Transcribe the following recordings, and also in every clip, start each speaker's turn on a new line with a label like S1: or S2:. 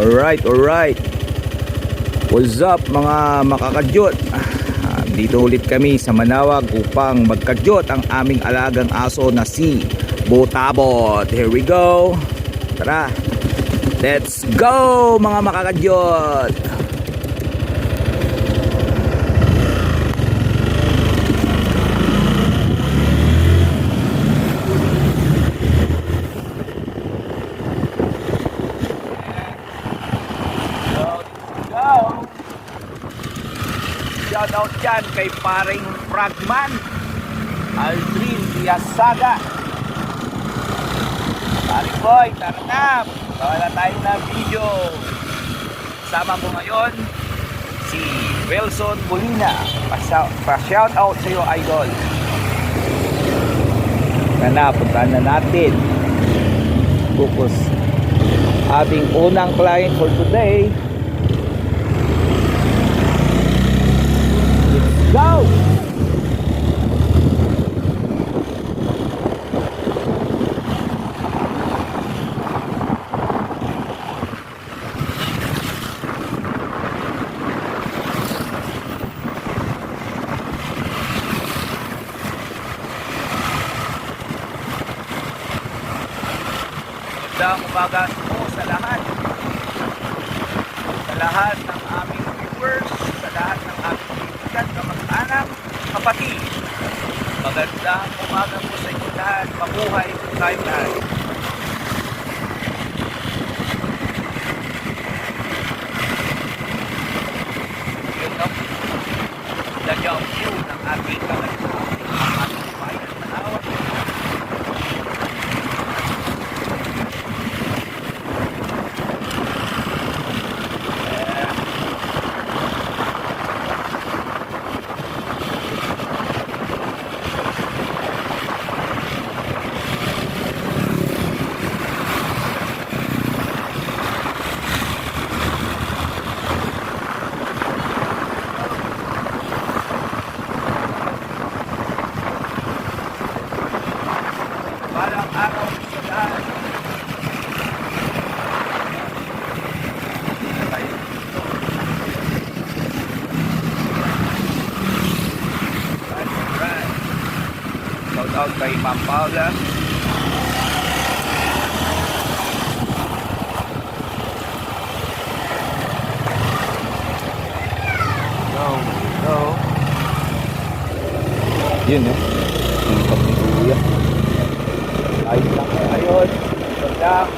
S1: Alright. What's up mga makakadyot? Dito ulit kami sa Manawag upang magkadyot ang aming alagang aso na si Botabot. Here we go. Tara. Let's go mga makakadyot. Shoutout dyan kay paring Fragman Aldrin Diasaga. Paring boy, tara na. Wala tayo na video. Sama ko ngayon si Wilson Molina. Pa-shoutout sa iyo, idol. Puntahan na natin. Focus. Ating unang client for today. Go! Magandang umaga po sa lahat. Sa lahat ng aming viewers, sa lahat ng aming kaibigan, kamag-anak, kapatid. Magandang umaga po sa inyo lahat. Mabuhay po tayo lahat. Yun ang lagyan view ng ating kamag-anak. Ang ating bayan Manawag. Parang araw sa lahat. Shout out kay Ma'am Paula. Go. Yun Ang pagkuya. Ayos lang ayun. Ganda.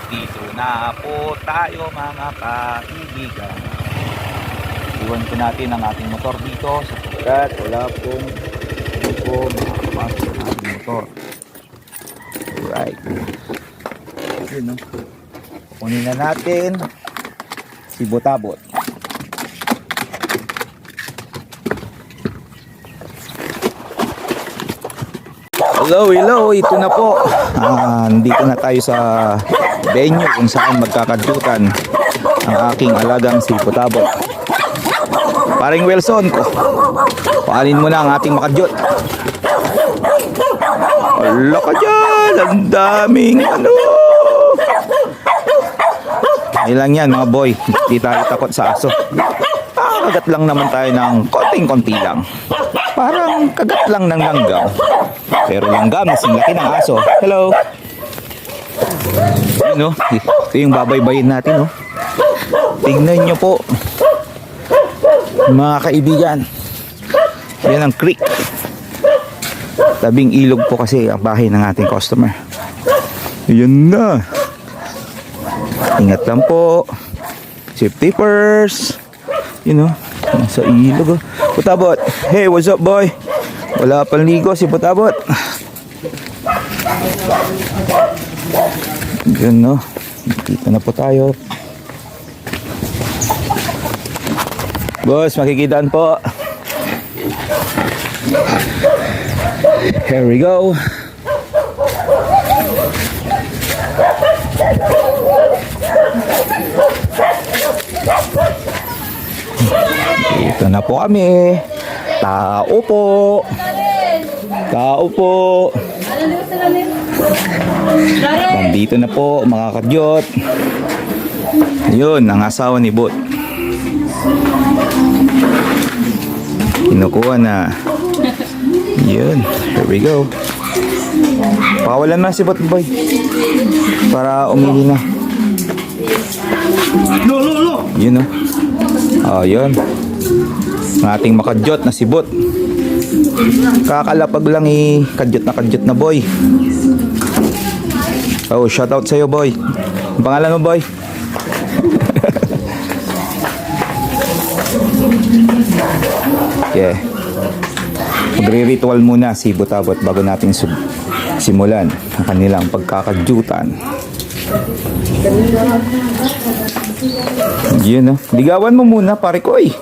S1: Dito na po tayo mga kaibigan. Iwan po natin ang ating motor dito sapagkat wala pong makakapasok ang ating motor. Alright. Yun kunin na natin si Botabot. Hello, ito na po. Nandito na tayo sa venue kung saan magkakadyutan ang aking alagang si Botabot. Paring Wilson, paanin mo na ang ating makadyot. Wala ka dyan, ang daming ilang yan mga boy, hindi tayo takot sa aso. Kagat lang naman tayo ng konting-konti lang. Parang kagat lang ng langgam. Pero langgam, nasing laki ng aso. Hello. Ito yung babaybayin natin Tingnan nyo po mga kaibigan. Yan ang creek. Tabing ilog po kasi ang bahay ng ating customer. Yan na. Ingat lang po. Safety first. Nasa ilog. Botabot. Hey, what's up boy? Wala pang ligo si Botabot. Yan Dito na po tayo. Boss, makikitaan po. Here we go. Dito na po kami. Tao po. Tao po. Nandito na po mga kadyot. Yun, ang asawa ni Bot. Kinukuha na. Yun, here we go. Pakawalan na si Bot Boy para umili na. Yun o. Oh, yun. Ang ating makadyot na si Bot. Kakalapag lang kadyot na boy. Oh, shout out sa'yo boy. Ang pangalan mo boy? Okay. Magre-ritual muna si Botabot bago natin simulan ang kanilang pagkakadyutan. Yun oh. Ligawan mo muna pare ko eh.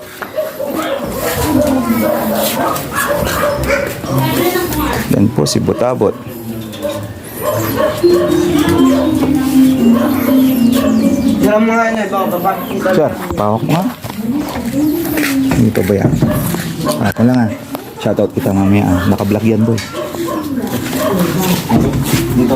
S1: Yan po si Botabot. Sir, pawak mo nga. Dito ba yan? Ako lang ah. Shoutout kita mamaya ah. Naka-vlog yan boy. Dito.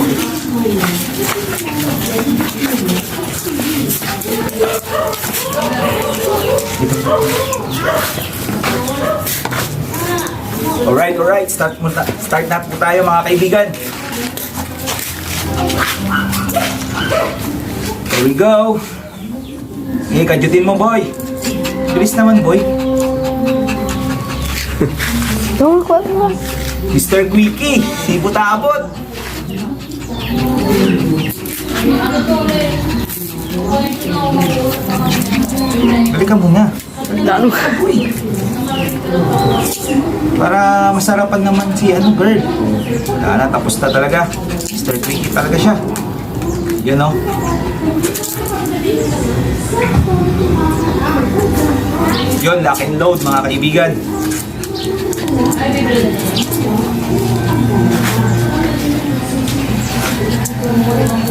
S1: Alright. Start na po tayo mga kaibigan. Here we go. Kadyutin mo boy. Bilis naman boy. Mr. Quickie, si Botabot. Balik ka muna. Para masarapan naman si bird. Wala na, tapos na talaga. Mr. Quickie talaga siya. You know? Yun, lock and load mga kaibigan.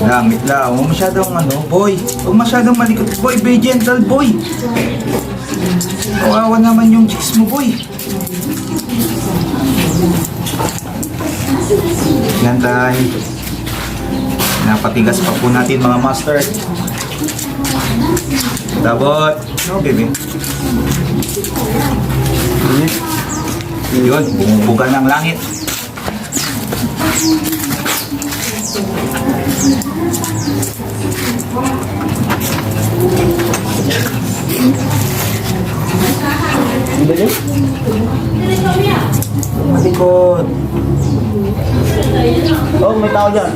S1: Lamit lang. Huwag masyadong boy. Huwag masyadong malikot. Boy, be gentle, boy. Kawawa naman yung chicks mo, boy. Yan tayo. Napatigas pa po natin mga master. Dabot. No, baby. Yun, bumubuga ng langit. Malikot. Oh, may tao dyan.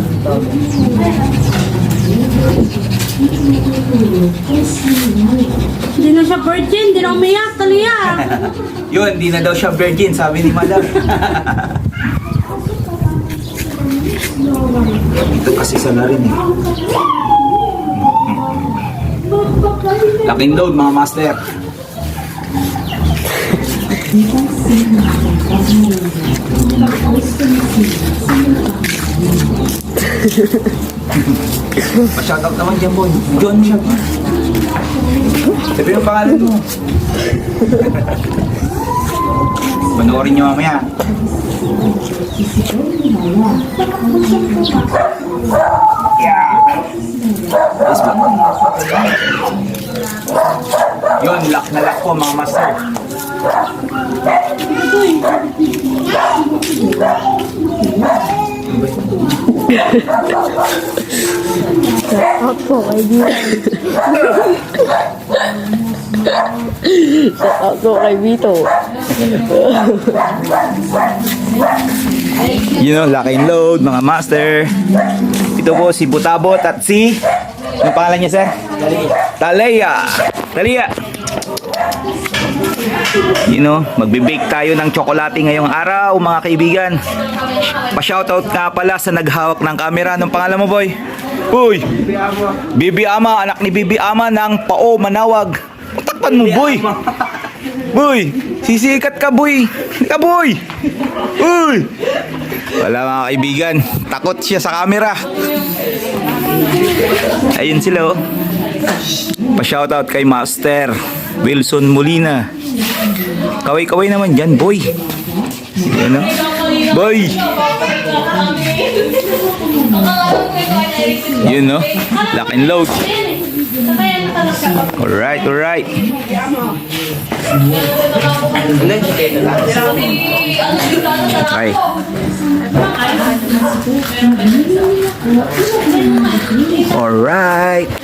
S2: Hindi na siya virgin, hindi na umiyak, taliya.
S1: Yun, hindi na daw siya virgin, sabi ni Madam. Ito kasi sa na rin eh. Laking load mga master. Pa-shoutout naman dyan boy. John siya. Sabi yung pangalan mo. Panoorin nyo mamaya. Yeah. Yun, lock na lock po mga master.
S2: Shout po kay Shout po kay Vito.
S1: You know, lock and load mga master. Ito po si Botabot at si ano pangalan niya sir? Talia. You know, magbe-bake tayo ng tsokolate ngayong araw mga kaibigan. Pa-shoutout nga pala sa naghawak ng camera. Anong pangalan mo boy? Uy! Bibi Ama, anak ni Bibi Ama ng Pao, Manawag. Takpan mo boy! Boy! Sisikat ka boy! Ka boy! Uy! Wala mga kaibigan, takot siya sa camera. Ayun sila oh. Pa-shoutout kay Master. Wilson Molina. Kaway-kaway naman dyan, boy. Yan o. Boy! Yun no? Lock and load. Alright, alright. Okay. Alright.